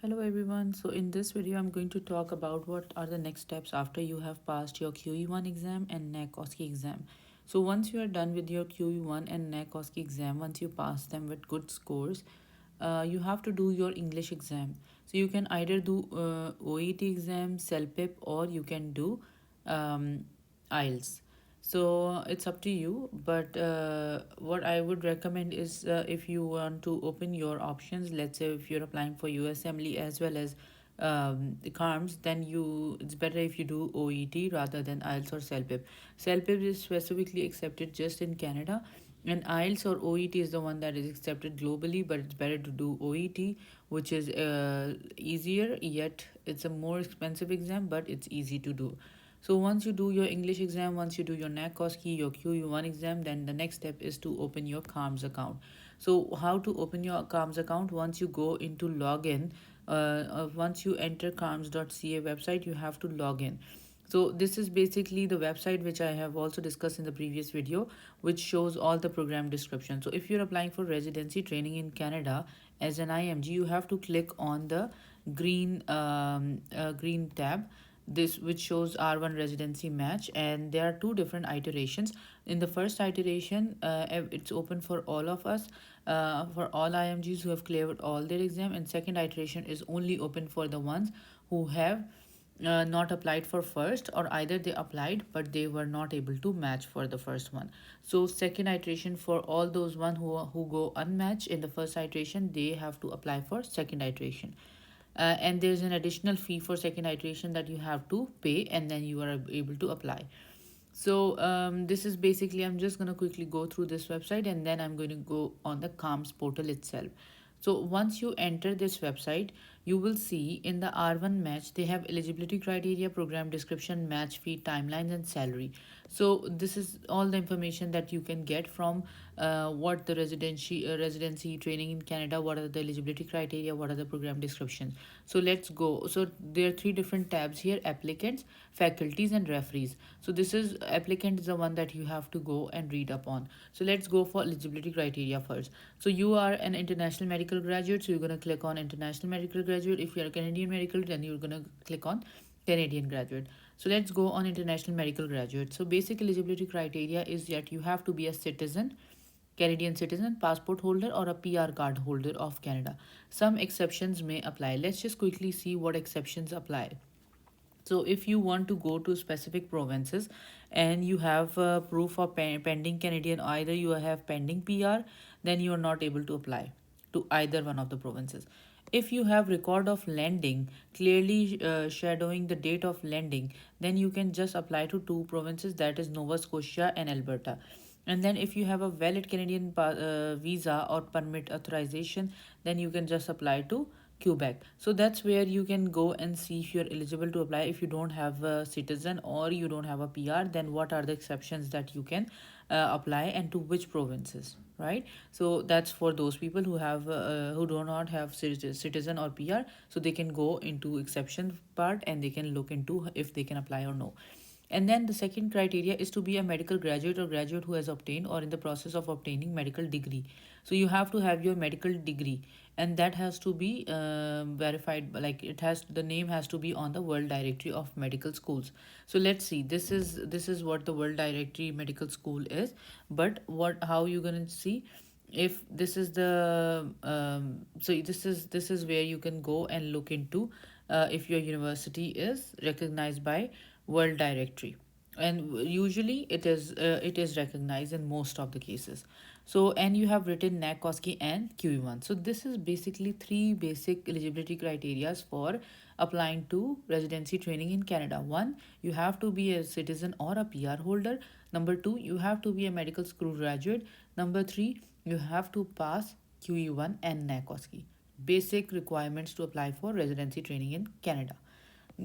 Hello everyone. So in this video, I'm going to talk about what are the next steps after you have passed your QE1 exam and NAC OSCE exam. So once you are done with your QE1 and NAC OSCE exam, once you pass them with good scores, you have to do your English exam. So you can either do OET exam, CELPIP, or you can do IELTS. So it's up to you, but what I would recommend is if you want to open your options, let's say if you're applying for USMLE as well as the CARMS, then it's better if you do OET rather than IELTS or CELPIP. CELPIP is specifically accepted just in Canada, and IELTS or OET is the one that is accepted globally, but it's better to do OET, which is easier, yet it's a more expensive exam, but it's easy to do. So once you do your English exam, once you do your NAC OSCE, your QE1 exam, then the next step is to open your CARMS account. So how to open your CARMS account? Once you go into login, once you enter carms.ca website, you have to log in. So this is basically the website which I have also discussed in the previous video, which shows all the program description. So if you're applying for residency training in Canada as an IMG, you have to click on the green tab, this which shows R1 residency match, and there are two different iterations. In the first iteration, it's open for all of us, for all IMGs who have cleared all their exam, and second iteration is only open for the ones who have not applied for first, or either they applied but they were not able to match for the first one. So second iteration, for all those one who go unmatched in the first iteration, they have to apply for second iteration. And there's an additional fee for second iteration that you have to pay, and then you are able to apply. So this is basically, I'm just going to quickly go through this website, and then I'm going to go on the CARMS portal itself. So once you enter this website, you will see in the R1 match, they have eligibility criteria, program description, match fee, timelines, and salary. So this is all the information that you can get from what the residency training in Canada, what are the eligibility criteria, what are the program descriptions. So let's go. So there are three different tabs here: applicants, faculties, and referees. So this is applicant is the one that you have to go and read up on. So let's go for eligibility criteria first. So you are an international medical graduate, so you're going to click on international medical graduate. If you are a Canadian medical, then you're going to click on Canadian graduate. So let's go on international medical graduate. So basic eligibility criteria is that you have to be a citizen, Canadian citizen, passport holder, or a PR card holder of Canada. Some exceptions may apply. Let's just quickly see what exceptions apply. So if you want to go to specific provinces and you have proof of pending Canadian, either you have pending PR, then you are not able to apply to either one of the provinces. If you have record of lending clearly shadowing the date of lending, then you can just apply to two provinces, that is Nova Scotia and Alberta. And then if you have a valid Canadian visa or permit authorization, then you can just apply to Quebec. So that's where you can go and see if you're eligible to apply. If you don't have a citizen or you don't have a PR, then what are the exceptions that you can apply, and to which provinces, right? So that's for those people who do not have citizen or PR, so they can go into exception part and they can look into if they can apply or no. And then the second criteria is to be a medical graduate or graduate who has obtained or in the process of obtaining medical degree. So you have to have your medical degree, and that has to be verified. Like the name has to be on the World Directory of Medical Schools. So let's see. This is what the World Directory Medical School is. But how you gonna see? If this is the so this is where you can go and look into if your university is recognized by World Directory, and usually it is recognized in most of the cases. So, and you have written NAC OSCE and QE1. So this is basically three basic eligibility criteria for applying to residency training in Canada. One, you have to be a citizen or a PR holder. Number two, you have to be a medical school graduate. Number three, you have to pass QE1 and NAC OSCE. Basic requirements to apply for residency training in Canada.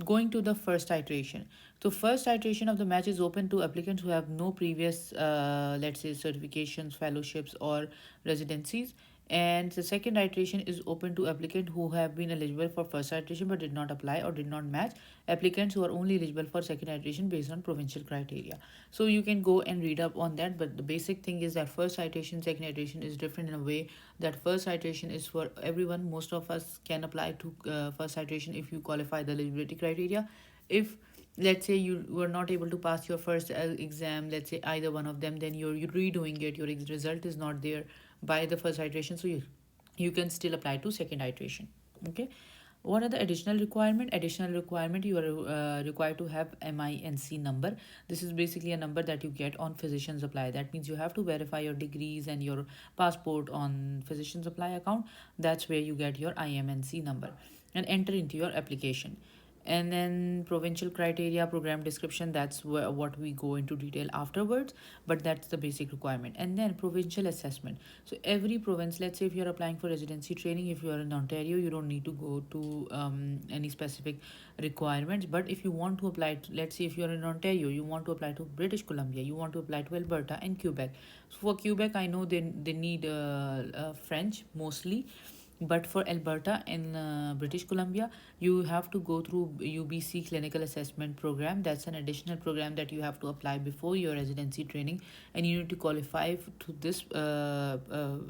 Going to the first iteration. So first iteration of the match is open to applicants who have no previous let's say certifications, fellowships, or residencies, And the second iteration is open to applicants who have been eligible for first iteration but did not apply or did not match applicants who are only eligible for second iteration based on provincial criteria. So you can go and read up on that, but the basic thing is that first iteration, second iteration is different in a way that first iteration is for everyone. Most of us can apply to first iteration if you qualify the eligibility criteria. If let's say you were not able to pass your first exam, let's say either one of them, then you're redoing it, your result is not there by the first iteration, so you can still apply to second iteration. Okay, what are the additional requirement? Additional requirement, you are required to have MINC number. This is basically a number that you get on physicians apply. That means you have to verify your degrees and your passport on physicians apply account. That's where you get your IMNC number and enter into your application. And then provincial criteria, program description, that's what we go into detail afterwards, but that's the basic requirement. And then provincial assessment. So every province, let's say if you're applying for residency training, if you're in Ontario, you don't need to go to any specific requirements. But if you want to apply to, let's say if you're in Ontario, you want to apply to British Columbia, you want to apply to Alberta and Quebec. So for Quebec, I know they need French mostly, but for Alberta and British Columbia, you have to go through UBC clinical assessment program. That's an additional program that you have to apply before your residency training, and you need to qualify to this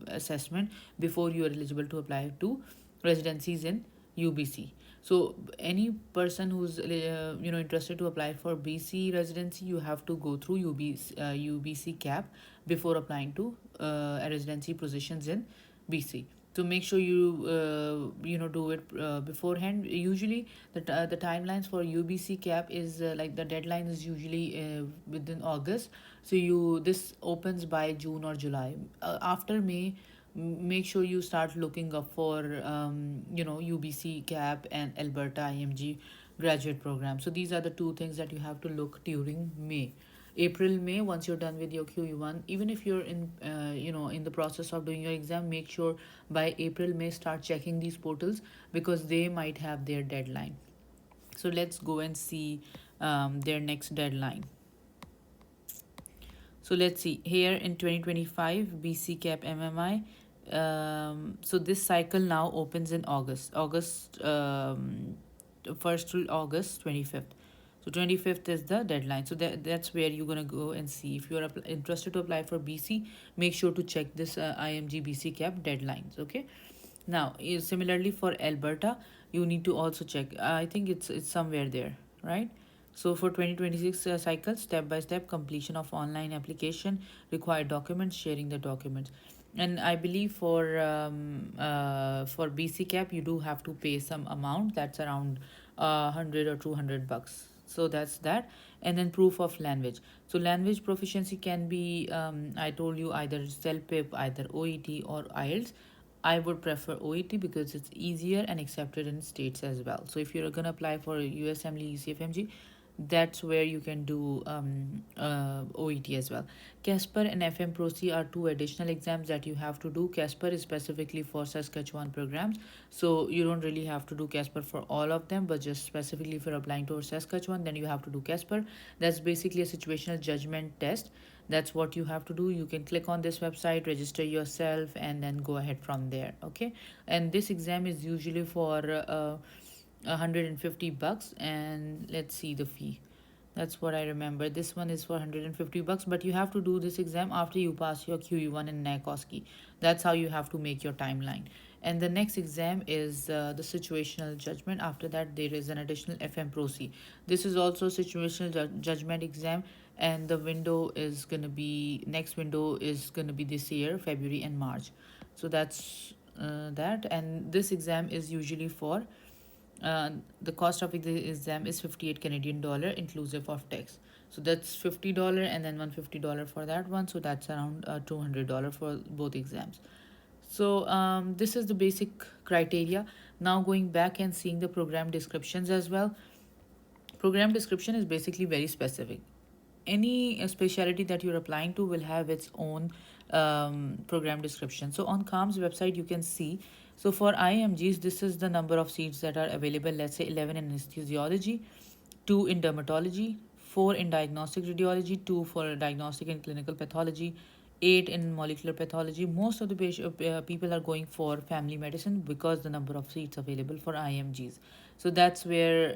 assessment before you are eligible to apply to residencies in UBC. So any person who's interested to apply for BC residency, you have to go through UBC cap before applying to a residency positions in BC. So make sure you do it beforehand. Usually the timelines for UBC cap is like the deadline is usually within August. So you this opens by June or July. After May, make sure you start looking up for UBC cap and Alberta IMG graduate program. So these are the two things that you have to look during May. April, May, once you're done with your QE1, even if you're in the process of doing your exam, make sure by April, May start checking these portals because they might have their deadline. So let's go and see their next deadline. So let's see here in 2025 BC cap MMI. So this cycle now opens in August 1st to August 25th. So 25th is the deadline. So that's where you're going to go and see. If you're interested to apply for BC, make sure to check this IMG BC cap deadlines. Okay. Now, similarly for Alberta, you need to also check. I think it's somewhere there, right? So for 2026 cycle, step by step completion of online application, required documents, sharing the documents. And I believe for BC cap, you do have to pay some amount. That's around 100 or 200 bucks. So that's that. And then proof of language. So language proficiency can be, I told you, either CELPIP, either OET or IELTS. I would prefer OET because it's easier and accepted in states as well. So if you're gonna apply for USMLE ECFMG, that's where you can do OET as well. Casper and FM Pro C are two additional exams that you have to do. Casper is specifically for Saskatchewan programs, so you don't really have to do Casper for all of them, but just specifically if you're applying to Saskatchewan, then you have to do Casper. That's basically a situational judgment test. That's what you have to do. You can click on this website, register yourself, and then go ahead from there. Okay, and this exam is usually for 150 bucks, and let's see the fee. That's what I remember. This one is for 150 bucks, but you have to do this exam after you pass your QE1 and NAC OSCE. That's how you have to make your timeline. And the next exam is the situational judgment. After that, there is an additional FM Pro C. This is also situational judgment exam, and the window is gonna be next window is gonna be this year, February and March. So that's that. And this exam is usually for the cost of the exam is 58 Canadian dollar inclusive of tax. So that's $50 and then $150 for that one. So that's around $200 for both exams. So this is the basic criteria. Now going back and seeing the program descriptions as well. Program description is basically very specific. Any specialty that you're applying to will have its own program description. So on CARMS website, you can see. So for IMGs, this is the number of seats that are available. Let's say 11 in anesthesiology, 2 in dermatology, 4 in diagnostic radiology, 2 for diagnostic and clinical pathology, 8 in molecular pathology. Most of the people are going for family medicine because the number of seats available for IMGs. So that's where,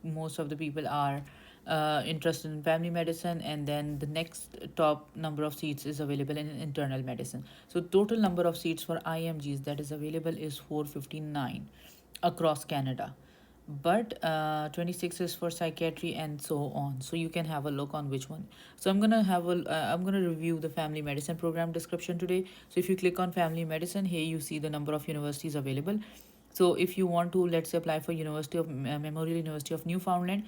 most of the people are interested in family medicine, and then the next top number of seats is available in internal medicine. So total number of seats for IMGs that is available is 459 across Canada, but 26 is for psychiatry and so on. So you can have a look on which one. So I'm gonna review the family medicine program description today. So if you click on family medicine, here you see the number of universities available. So if you want to, let's say, apply for Memorial University of Newfoundland,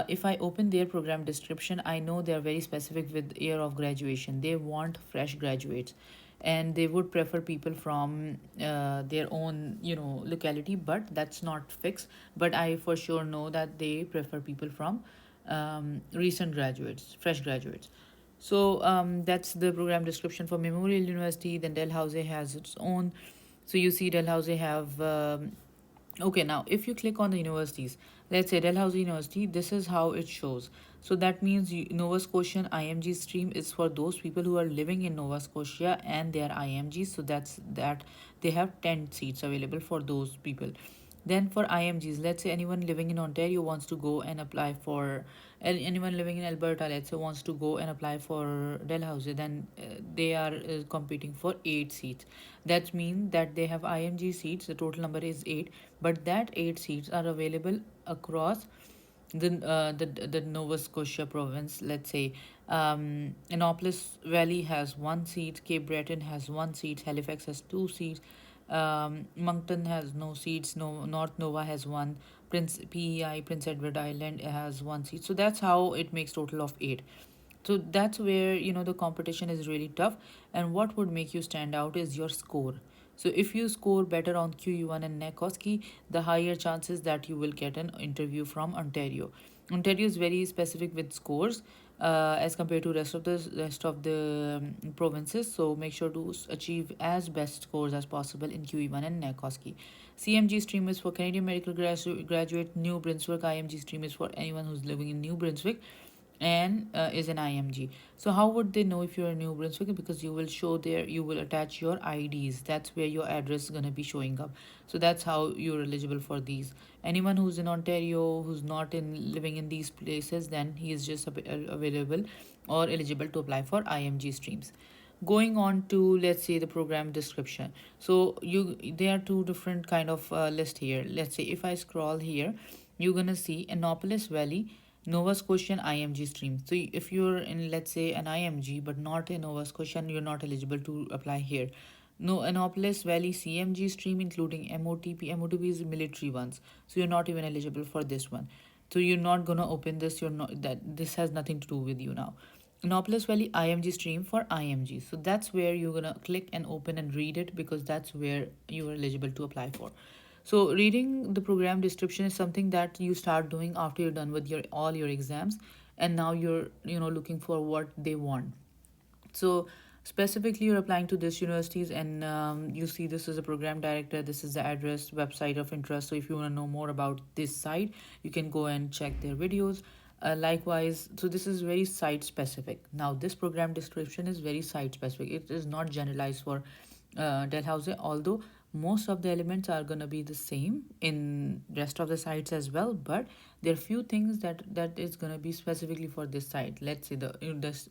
if I open their program description, I know they are very specific with year of graduation. They want fresh graduates, and they would prefer people from their own, locality. But that's not fixed. But I for sure know that they prefer people from recent graduates, fresh graduates. So that's the program description for Memorial University. Then Dalhousie has its own. So you see Dalhousie have okay, now if you click on the universities, let's say Dalhousie University, this is how it shows. So that means Nova Scotian IMG stream is for those people who are living in Nova Scotia and they are IMGs. So that's that they have 10 seats available for those people. Then for IMGs, let's say anyone living in Ontario wants to go and apply for, anyone living in Alberta, let's say, wants to go and apply for Dalhousie, then they are competing for 8 seats. That means that they have IMG seats, the total number is 8, but that 8 seats are available across the Nova Scotia province. Let's say Annapolis Valley has 1 seat, Cape Breton has 1 seat, Halifax has 2 seats, Moncton has no seats, no North Nova has one, Prince Edward Island has 1 seat. So that's how it makes total of 8. So that's where the competition is really tough, and what would make you stand out is your score. So if you score better on QE1 and NAC OSCE, the higher chances that you will get an interview from Ontario. Ontario is very specific with scores as compared to rest of the provinces. So make sure to achieve as best scores as possible in QE1 and NAC OSCE. CMG stream is for Canadian medical graduate. New Brunswick IMG stream is for anyone who's living in New Brunswick and is an IMG. So how would they know if you're a New Brunswick? Because you will attach your IDs. That's where your address is gonna be showing up. So that's how you're eligible for these. Anyone who's in Ontario, who's not in living in these places, then he is just available or eligible to apply for IMG streams. Going on to, let's say, the program description. So there are two different kind of list here. Let's say if I scroll here, you're gonna see Annapolis Valley Nova Scotian IMG stream. So if you're in, let's say, an IMG but not in Nova Scotian, you're not eligible to apply here. No, Annapolis Valley CMG stream including MOTP. MOTP is military ones, so you're not even eligible for this one. So you're not gonna open this. You're not that this has nothing to do with you now. Annapolis Valley IMG stream for IMG. So that's where you're gonna click and open and read it, because that's where you are eligible to apply for. So reading the program description is something that you start doing after you're done with your all your exams, and now you're looking for what they want. So specifically, you're applying to this universities, and you see this is a program director. This is the address, website of interest. So if you want to know more about this site, you can go and check their videos. Likewise, so this is very site specific. Now, this program description is very site specific. It is not generalized for Dalhousie, although most of the elements are gonna be the same in rest of the sites as well. But there are few things that is gonna be specifically for this site. Let's say the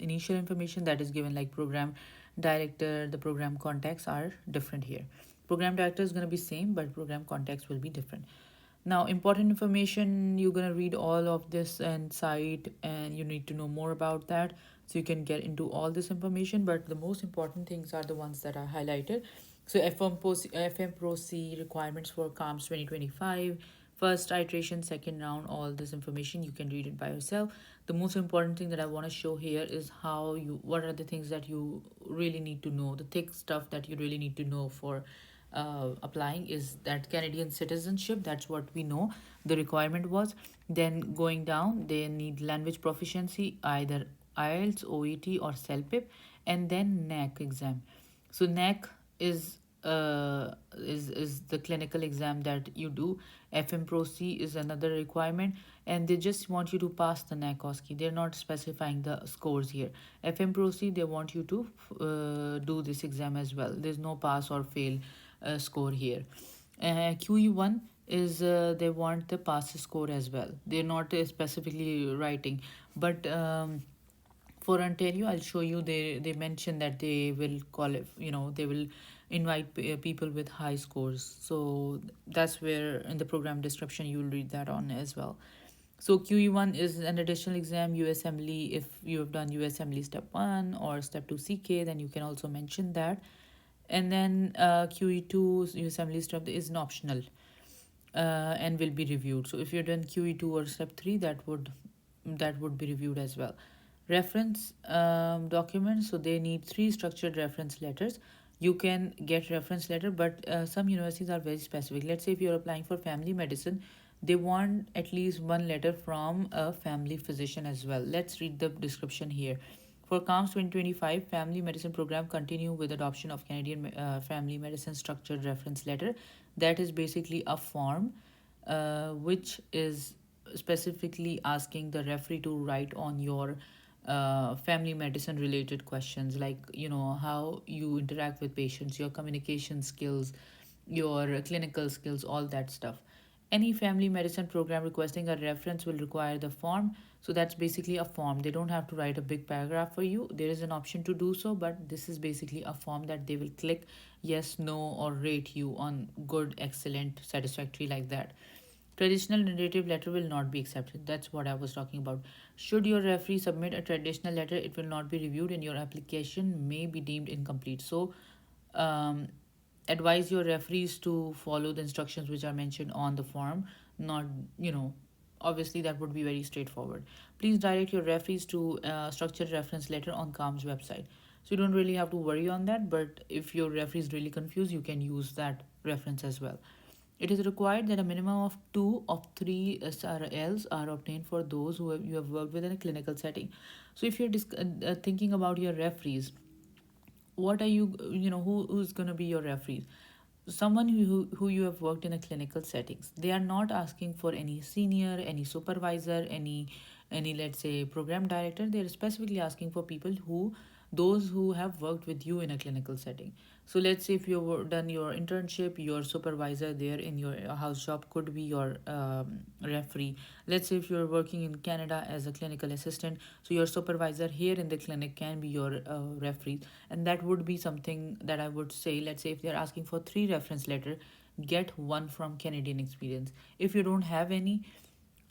initial information that is given, like program director, the program contacts are different here. Program director is gonna be same, but program contacts will be different. Now, important information, you're going to read all of this and site, and you need to know more about that so you can get into all this information. But the most important things are the ones that are highlighted. So FM Pro C requirements for CARMS 2025, first iteration, second round, all this information, you can read it by yourself. The most important thing that I want to show here is what are the things that you really need to know, the thick stuff that you really need to know for applying is that Canadian citizenship. That's what we know the requirement was. Then going down, they need language proficiency, either IELTS, OET, or CELPIP, and then NAC exam. So NAC is is the clinical exam that you do. FM Pro C is another requirement, and they just want you to pass the NAC OSCE. They're not specifying the scores here. FM Pro C, they want you to do this exam as well. There's no pass or fail score here. QE1 is they want the pass score as well. They're not specifically writing, but for Ontario, I'll show you. They mention that they will call it. They will invite people with high scores. So that's where in the program description you'll read that on as well. So QE1 is an additional exam. USMLE, if you have done USMLE step 1 or step 2 CK, then you can also mention that. And then QE2 USMLE step is an optional and will be reviewed. So if you're done QE2 or step 3, that would be reviewed as well. Reference documents, so they need 3 structured reference letters. You can get reference letter, but some universities are very specific. Let's say if you're applying for family medicine, they want at least 1 letter from a family physician as well. Let's read the description here. For CARMS 2025 family medicine program, continue with adoption of Canadian family medicine structured reference letter. That is basically a form which is specifically asking the referee to write on your family medicine related questions, like how you interact with patients, your communication skills, your clinical skills, all that stuff. Any family medicine program requesting a reference will require the form. So that's basically a form. They don't have to write a big paragraph for you. There is an option to do so, but this is basically a form that they will click yes, no, or rate you on good, excellent, satisfactory, like that. Traditional narrative letter will not be accepted. That's what I was talking about. Should your referee submit a traditional letter, it will not be reviewed and your application may be deemed incomplete. So, um, advise your referees to follow the instructions which are mentioned on the form. Not, obviously that would be very straightforward. Please direct your referees to structured reference letter on CARMS website. So, you don't really have to worry on that, but if your referee is really confused, you can use that reference as well. It is required that a minimum of 2 of 3 SRLs are obtained for those you have worked with in a clinical setting. So if you're thinking about your referees, what are who's going to be your referees? Someone who you have worked in a clinical settings. They are not asking for any senior, any supervisor, any let's say program director. They are specifically asking for people who those who have worked with you in a clinical setting. So let's say if you've done your internship, your supervisor there in your house job could be your referee. Let's say if you're working in Canada as a clinical assistant, so your supervisor here in the clinic can be your referee. And that would be something that I would say. Let's say if they're asking for 3 reference letter, get 1 from Canadian experience. If you don't have any,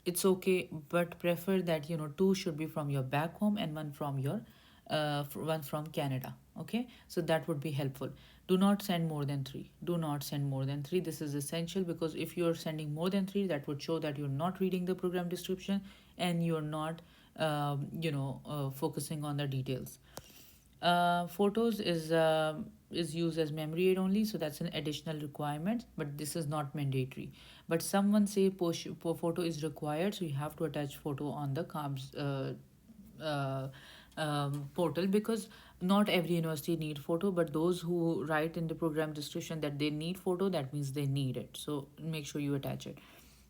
it's okay, but prefer that 2 should be from your back home and 1 from your 1 from Canada. Okay, so that would be helpful. Do not send more than 3. Do not send more than 3. This is essential, because if you're sending more than 3, that would show that you're not reading the program description and you're not focusing on the details. Photos is used as memory aid only, so that's an additional requirement, but this is not mandatory. But someone say photo is required, so you have to attach photo on the CARMS portal, because not every university need photo, but those who write in the program description that they need photo, that means they need it. So make sure you attach it.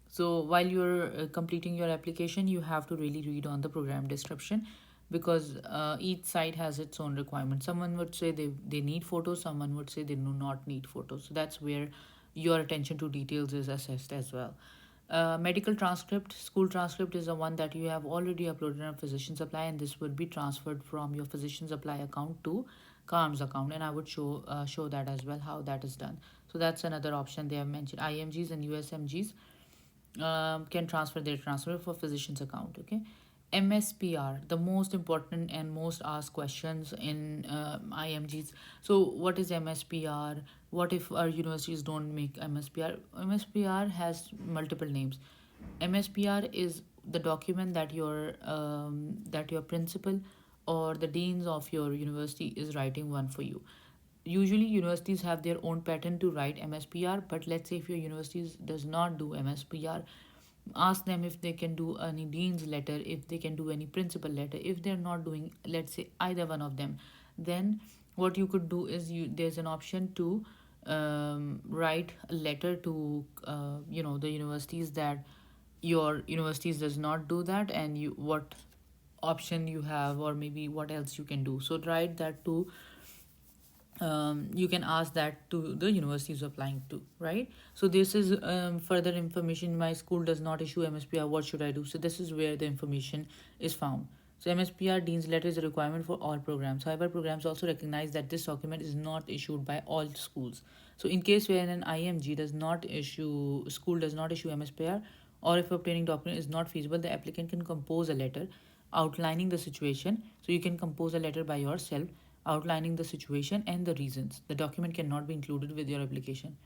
So while you're completing your application, you have to really read on the program description, because each site has its own requirements. Someone would say they need photos, someone would say they do not need photos. So that's where your attention to details is assessed as well. Medical transcript, school transcript is the one that you have already uploaded on physician's apply, and this would be transferred from your physician's apply account to CARMS account, and I would show that as well how that is done. So that's another option they have mentioned. IMGs and USMGs can transfer their transfer for physician's account. Okay. MSPR, the most important and most asked questions in IMGs. So what is MSPR? What if our universities don't make MSPR? MSPR has multiple names. MSPR is the document that your principal or the deans of your university is writing one for you. Usually universities have their own pattern to write MSPR, but let's say if your university does not do MSPR, ask them if they can do any dean's letter, if they can do any principal letter. If they're not doing, let's say, either one of them, then what you could do is there's an option to write a letter to the universities that your universities does not do that, and you what option you have, or maybe what else you can do. So write that to you can ask that to the universities applying to, right? So this is further information. My school does not issue MSPR, what should I do? So this is where the information is found. So MSPR Dean's letter is a requirement for all programs. However, programs also recognize that this document is not issued by all schools. So in case where an IMG does not issue, school does not issue MSPR, or if obtaining document is not feasible, the applicant can compose a letter outlining the situation. So you can compose a letter by yourself outlining the situation and the reasons. The document cannot be included with your application,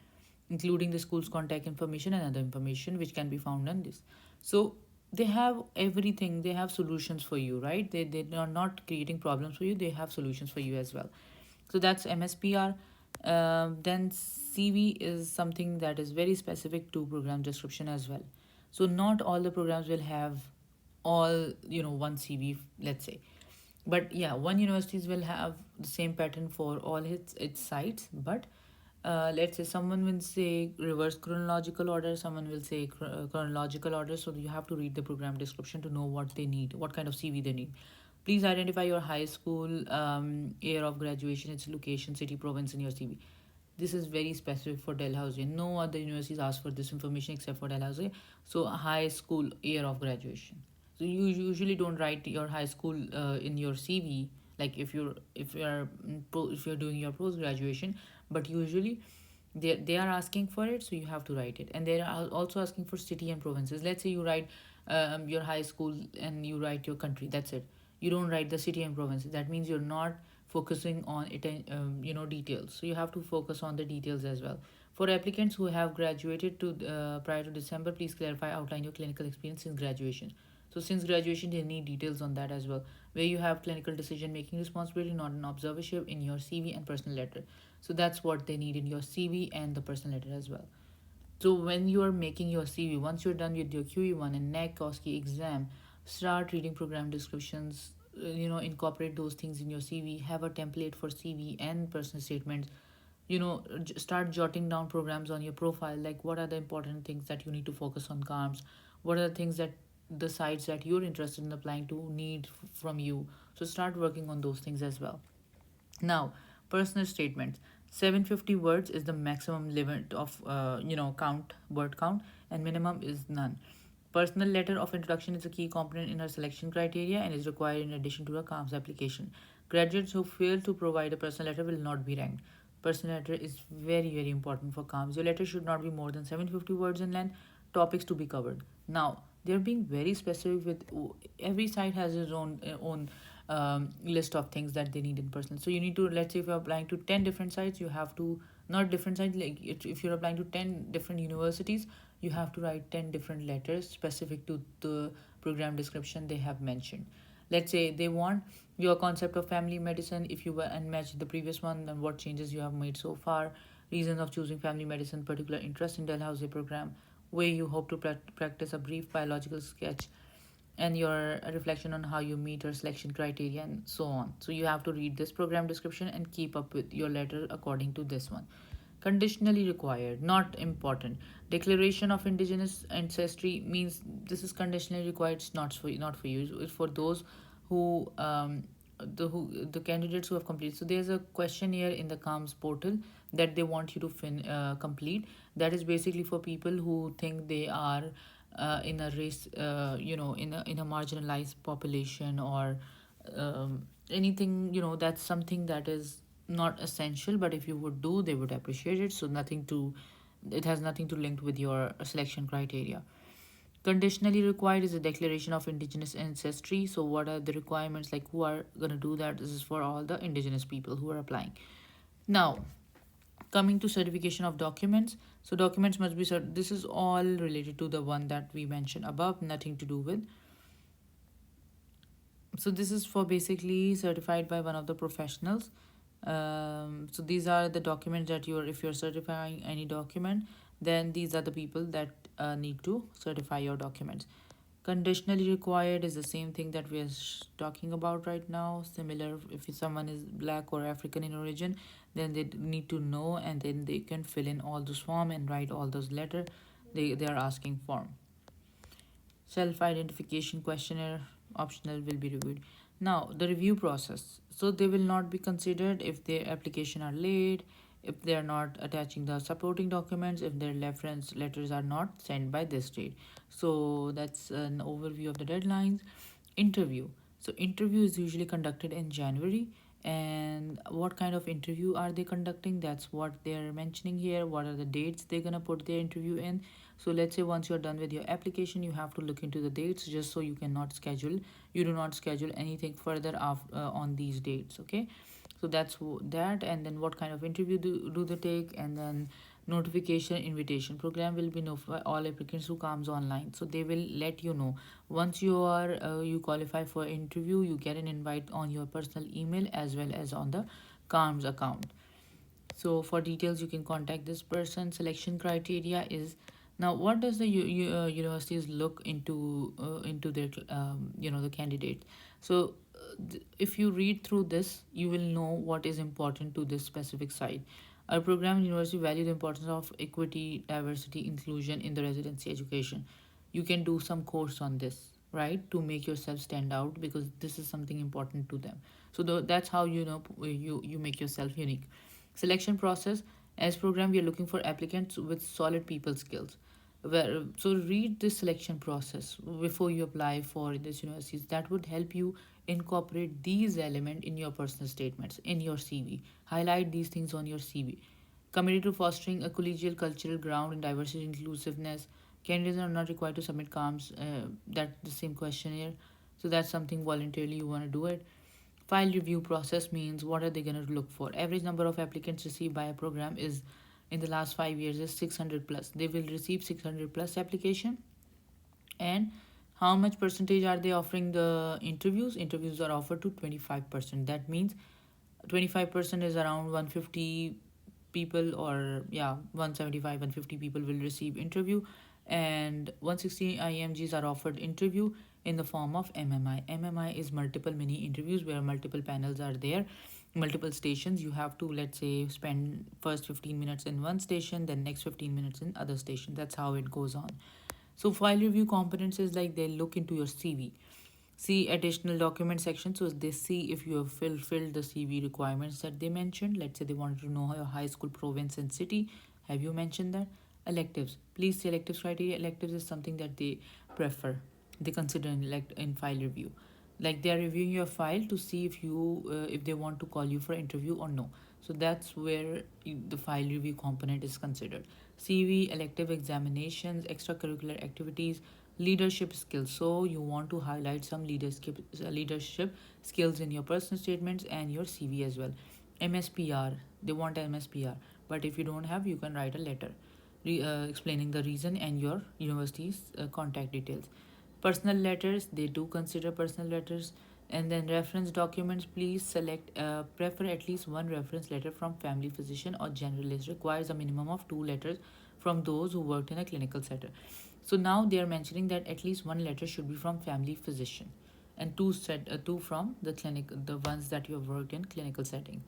including the school's contact information and other information which can be found on this. So they have everything, they have solutions for you, right? They are not creating problems for you, they have solutions for you as well. So that's MSPR. Then CV is something that is very specific to program description as well. So not all the programs will have all one CV, let's say. But yeah, one universities will have the same pattern for all its sites. But let's say someone will say reverse chronological order, someone will say chronological order. So you have to read the program description to know what they need, what kind of CV they need. Please identify your high school, year of graduation, its location, city, province in your CV. This is very specific for Dalhousie. No other universities ask for this information except for Dalhousie. So high school year of graduation. So you usually don't write your high school in your CV, like if you're doing your post graduation, but usually they are asking for it, so you have to write it. And they are also asking for city and provinces. Let's say you write your high school and you write your country, that's it. You don't write the city and provinces. That means you're not focusing on it, details. So you have to focus on the details as well. For applicants who have graduated to prior to December, please clarify, outline your clinical experience since graduation. So since graduation, they need details on that as well, where you have clinical decision making responsibility, not an observership, in your CV and personal letter. So that's what they need in your CV and the personal letter as well. So when you are making your CV, once you're done with your QE1 and NAC OSCE exam, start reading program descriptions. Incorporate those things in your CV. Have a template for CV and personal statements. Start jotting down programs on your profile, like what are the important things that you need to focus on CARMS, what are the things that the sites that you're interested in applying to need from you. So start working on those things as well. Now, personal statements. 750 words is the maximum limit of word count, and minimum is none. Personal letter of introduction is a key component in our selection criteria and is required in addition to a CARMS application. Graduates who fail to provide a personal letter will not be ranked. Personal letter is very, very important for CARMS. Your letter should not be more than 750 words in length. Topics to be covered. Now, they're being very specific with every site has its own list of things that they need in person. So you need to, let's say if you're applying to 10 different sites, you have to, not different sites, like if you're applying to 10 different universities, you have to write 10 different letters specific to the program description they have mentioned. Let's say they want your concept of family medicine. If you were unmatched the previous one, then what changes you have made so far, reasons of choosing family medicine, particular interest in Dalhousie program, way you hope to practice a brief biological sketch, and your reflection on how you meet your selection criteria, and so on. So you have to read this program description and keep up with your letter according to this one. Conditionally required, not important. Declaration of indigenous ancestry means this is conditionally required. It's not for you. It's for those who the candidates who have completed. So there's a questionnaire in the CARMS portal that they want you to complete. That is basically for people who think they are in a race, in a marginalized population, or anything, that's something that is not essential, but if you would do, they would appreciate it. So it has nothing to link with your selection criteria. Conditionally required is a declaration of indigenous ancestry. So what are the requirements, like who are going to do that? This is for all the indigenous people who are applying. Now, coming to certification of documents. So documents must be this is all related to the one that we mentioned above, nothing to do with. So this is for basically certified by one of the professionals. So these are the documents that if you're certifying any document, then these are the people that need to certify your documents. Conditionally required is the same thing that we are talking about right now. Similar, if someone is black or African in origin, then they need to know, and then they can fill in all those form and write all those letter they are asking for. Self-identification questionnaire optional will be reviewed. Now the review process. So they will not be considered if their application are late, if they are not attaching the supporting documents, if their reference letters are not sent by this date. So that's an overview of the deadlines. Interview. So interview is usually conducted in January. And what kind of interview are they conducting? That's what they're mentioning here. What are the dates they're gonna put their interview in? So let's say once you're done with your application, you have to look into the dates just so you do not schedule anything further on these dates. Okay, so that. And then what kind of interview do they take? And then notification invitation program will be notify all applicants who comes online, so they will let you know once you qualify for interview. You get an invite on your personal email as well as on the CARMS account. So for details, you can contact this person. Selection criteria is, now what does the universities look into their the candidate. So if you read through this, you will know what is important to this specific site. Our program university value the importance of equity, diversity, inclusion in the residency education. You can do some course on this, right, to make yourself stand out, because this is something important to them. So that's how you make yourself unique. Selection process. As program, we are looking for applicants with solid people skills. So read this selection process before you apply for this universities. That would help you incorporate these elements in your personal statements, in your CV. Highlight these things on your CV. Committed to fostering a collegial cultural ground in diversity and inclusiveness. Candidates are not required to submit CARMS. That the same questionnaire. So that's something voluntarily you want to do it. File review process means what are they going to look for? Average number of applicants received by a program is in the last 5 years is 600 plus. They will receive 600 plus application. And how much percentage are they offering the interviews? Interviews are offered to 25%. That means 25% is around 150 people, or yeah, 175 150 people will receive interview, and 160 IMGs are offered interview in the form of MMI. MMI is multiple mini interviews where multiple panels are there, multiple stations. You have to, let's say, spend first 15 minutes in one station, then next 15 minutes in other station. That's how it goes on. So file review components is like they look into your CV. See additional document section. So they see if you have fulfilled the CV requirements that they mentioned. Let's say they wanted to know your high school, province, and city. Have you mentioned that? Electives. Please see electives criteria. Electives is something that they prefer. They consider in file review. Like they are reviewing your file to see if they want to call you for interview or no. So that's where the file review component is considered. CV, elective examinations, extracurricular activities, leadership skills. So you want to highlight some leadership skills in your personal statements and your CV as well. MSPR, they want MSPR, but if you don't have, you can write a letter explaining the reason and your university's contact details. Personal letters, they do consider personal letters. And then reference documents, please prefer at least one reference letter from family physician or generalist. Requires a minimum of 2 letters from those who worked in a clinical setting. So now they are mentioning that at least one letter should be from family physician, and two from the clinic, the ones that you have worked in clinical setting.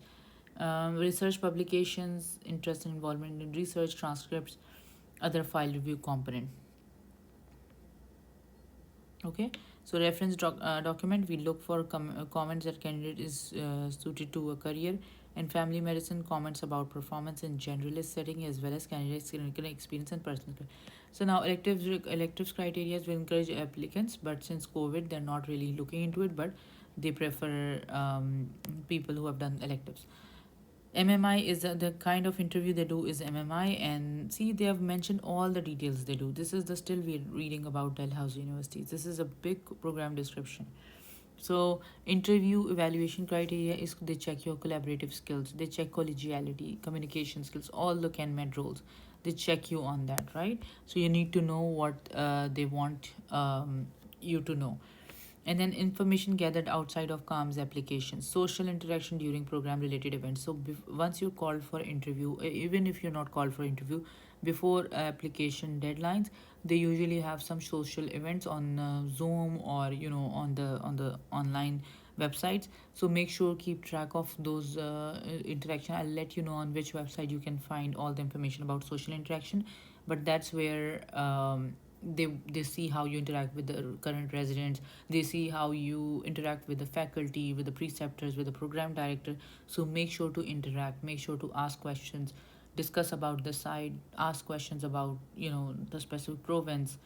Research publications, interest and involvement in research, transcripts, other file review component. Okay, so reference document, we look for comments that candidate is suited to a career, and family medicine comments about performance in generalist setting as well as candidates clinical experience and personal. So now electives criteria will encourage applicants, but since COVID they're not really looking into it, but they prefer people who have done electives. MMI is the kind of interview they do is MMI, and see they have mentioned all the details they do. This is the still we're reading about Dalhousie University. This is a big program description. So interview evaluation criteria is they check your collaborative skills, they check collegiality, communication skills, all the CanMed roles. They check you on that, right? So you need to know what they want you to know. And then information gathered outside of CARMS application, social interaction during program related events. So once you're called for interview, even if you're not called for interview, before application deadlines, they usually have some social events on Zoom, or on the online websites. So make sure keep track of those interaction. I'll let you know on which website you can find all the information about social interaction, but that's where they see how you interact with the current residents. They see how you interact with the faculty, with the preceptors, with the program director. So make sure to interact, make sure to ask questions, discuss about the site, ask questions about the specific province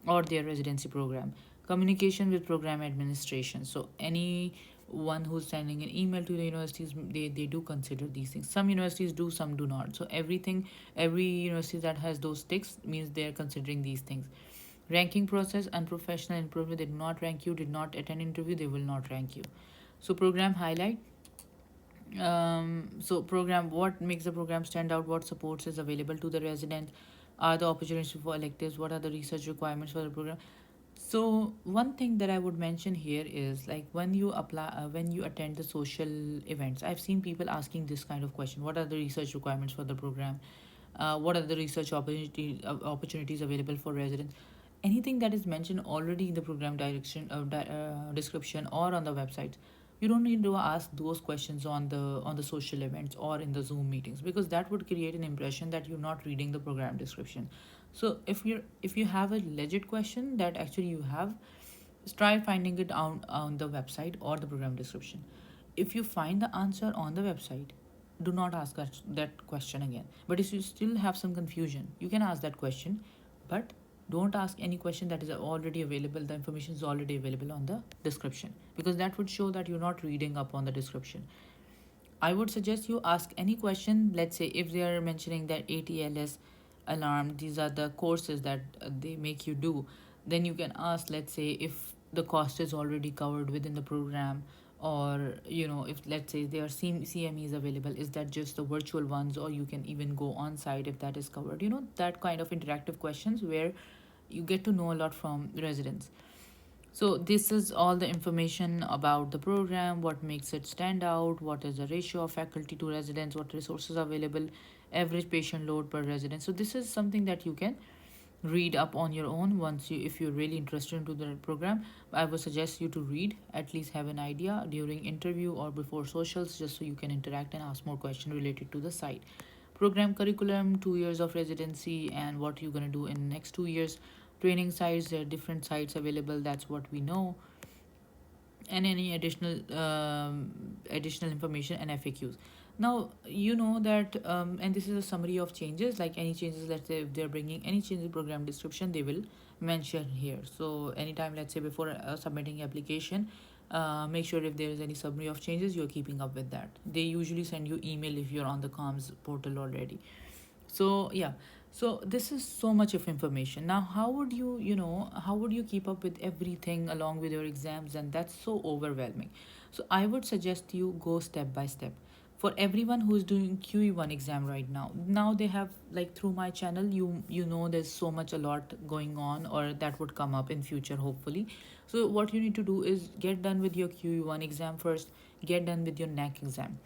or their residency program. Communication with program administration. So anyone who's sending an email to the universities, they do consider these things. Some universities do, some do not. So every university that has those ticks means they're considering these things. Ranking process, unprofessional improvement. They did not rank you, did not attend interview, they will not rank you. So program highlight. So program, what makes the program stand out, what supports is available to the resident, are the opportunities for electives, what are the research requirements for the program. So one thing that I would mention here is, like, when you apply when you attend the social events, I've seen people asking this kind of question: what are the research requirements for the program, what are the research opportunities available for residents. Anything that is mentioned already in the program description or on the website, you don't need to ask those questions on the social events or in the Zoom meetings, because that would create an impression that you're not reading the program description. So if you have a legit question that actually you have, try finding it on the website or the program description. If you find the answer on the website, do not ask that question again. But if you still have some confusion, you can ask that question, but don't ask any question that is already available, the information is already available on the description, because that would show that you're not reading up on the description. I would suggest you ask any question. Let's say if they are mentioning that ATLS alarm, these are the courses that they make you do, then you can ask, let's say, if the cost is already covered within the program, or if, let's say, there are CMEs available, is that just the virtual ones, or you can even go on site if that is covered. That kind of interactive questions where you get to know a lot from residents. So this is all the information about the program, what makes it stand out, what is the ratio of faculty to residents, what resources are available, average patient load per resident. So this is something that you can read up on your own once if you're really interested into the program. I would suggest you to read, at least have an idea during interview or before socials, just so you can interact and ask more questions related to the site. Program curriculum, 2 years of residency, and what you're going to do in next 2 years. Training sites, there are different sites available, that's what we know. And any additional information and FAQs. Now you know that, and this is a summary of changes, like any changes, let's say if they're bringing any change in program description, they will mention here. So anytime, let's say before submitting application, make sure if there is any summary of changes, you're keeping up with that. They usually send you email if you're on the CARMS portal already. So yeah, so this is so much of information. Now how would you keep up with everything along with your exams, and that's so overwhelming. So I would suggest you go step by step. For everyone who is doing QE1 exam right now they have, like, through my channel, there's so much a lot going on, or that would come up in future hopefully. So what you need to do is get done with your QE1 exam first, get done with your NAC exam.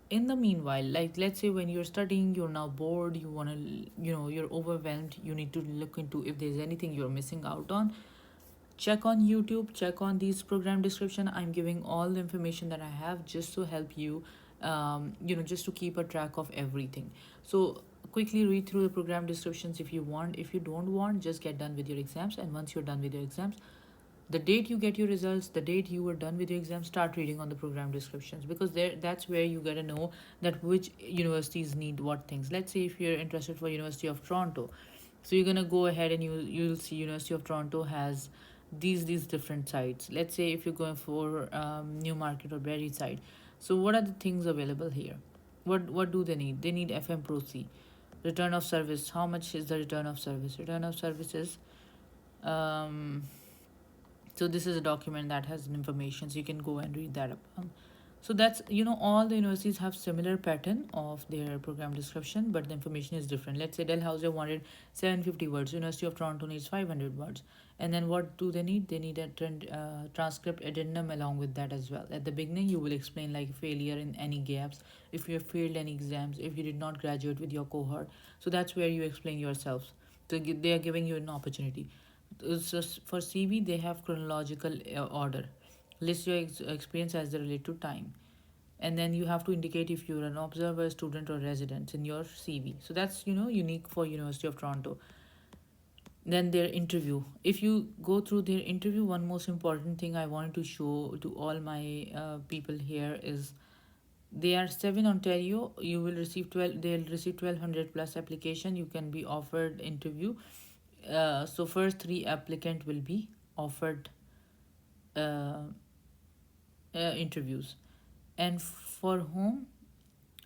In the meanwhile, like, let's say when you're studying, you're now bored, you want to, you're overwhelmed, you need to look into if there's anything you're missing out on. Check on YouTube, check on these program description. I'm giving all the information that I have just to help you, just to keep a track of everything. So quickly read through the program descriptions if you want. If you don't want, just get done with your exams, and once you're done with your exams, the date you get your results, the date you were done with your exam, start reading on the program descriptions, because that's where you gotta know that which universities need what things. Let's say if you're interested for University of Toronto, so you're gonna go ahead and you'll see University of Toronto has these different sites. Let's say if you're going for Newmarket or Barrie side, so what are the things available here? What do they need? They need FM Pro C. Return of service, how much is the return of service? Return of services, so this is a document that has information, so you can go and read that up. So that's, all the universities have similar pattern of their program description, but the information is different. Let's say Dalhousie wanted 750 words, University of Toronto needs 500 words. And then what do they need? They need a transcript addendum along with that as well. At the beginning, you will explain like failure in any gaps, if you have failed any exams, if you did not graduate with your cohort. So that's where you explain yourselves. So they are giving you an opportunity. So for CV, they have chronological order. List your experience as they relate to time, and then you have to indicate if you're an observer, student, or resident in your CV. So that's, unique for University of Toronto. Then their interview, if you go through their interview, one most important thing I wanted to show to all my people here is they are 7 Ontario. You will receive 12, they'll receive 1200 plus application. You can be offered interview. So first three applicant will be offered uh, interviews. And for whom,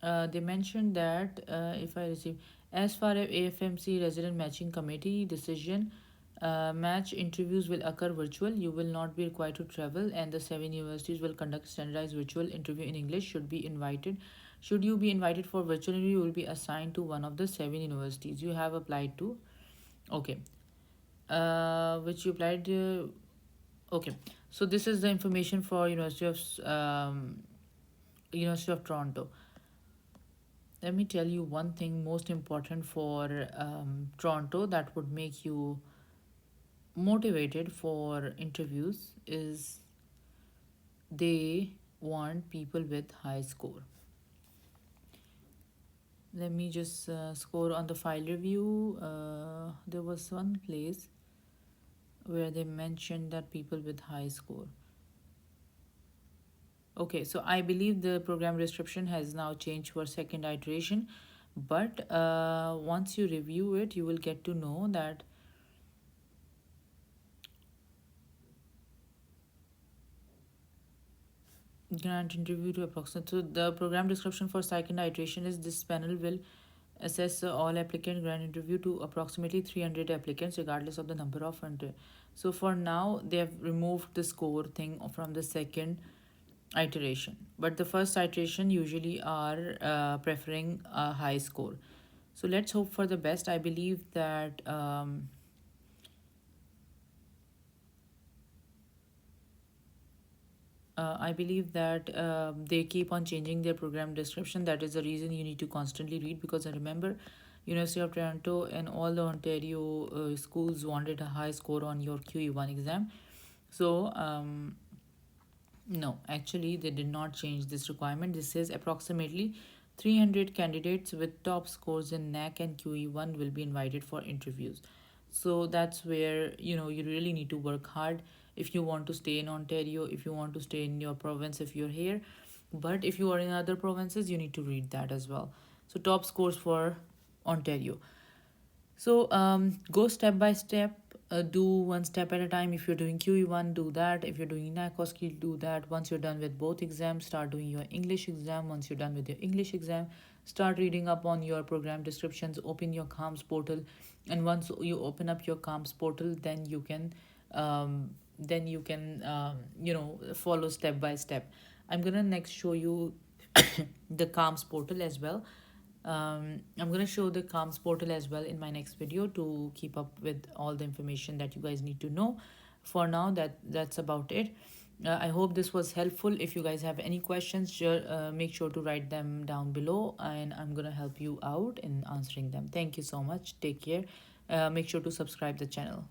they mentioned that if I receive, as far as AFMC resident matching committee decision, match interviews will occur virtual. You will not be required to travel, and the 7 universities will conduct standardized virtual interview in English. Should you be invited for virtual interview, you will be assigned to one of the 7 universities you have applied to. Okay, which you applied. Okay, so this is the information for University of Toronto. Let me tell you one thing most important for Toronto that would make you motivated for interviews is they want people with high score. Let me just score on the file review. There was one place where they mentioned that people with high score. Okay, so I believe the program description has now changed for second iteration, but once you review it, you will get to know that grant interview to approximate. So the program description for second iteration is this panel will assess all applicant grant interview to approximately 300 applicants regardless of the number of so for now they have removed the score thing from the second iteration, but the first iteration usually are preferring a high score. So let's hope for the best. I believe that they keep on changing their program description. That is the reason you need to constantly read, because I remember University of Toronto and all the Ontario schools wanted a high score on your QE1 exam. So no, actually they did not change this requirement. This says approximately 300 candidates with top scores in NAC and QE1 will be invited for interviews. So that's where, you really need to work hard if you want to stay in Ontario, if you want to stay in your province, if you're here. But if you are in other provinces, you need to read that as well. So top scores for Ontario. So go step by step. Do one step at a time. If you're doing QE1, do that. If you're doing NAC OSCE, do that. Once you're done with both exams, start doing your English exam. Once you're done with your English exam, start reading up on your program descriptions. Open your CARMS portal, and once you open up your CARMS portal, then you can follow step by step. I'm gonna next show you the CARMS portal as well. I'm going to show the CARMS portal as well in my next video to keep up with all the information that you guys need to know. For now, that's about it. I hope this was helpful. If you guys have any questions, make sure to write them down below, and I'm going to help you out in answering them. Thank you so much. Take care. Make sure to subscribe the channel.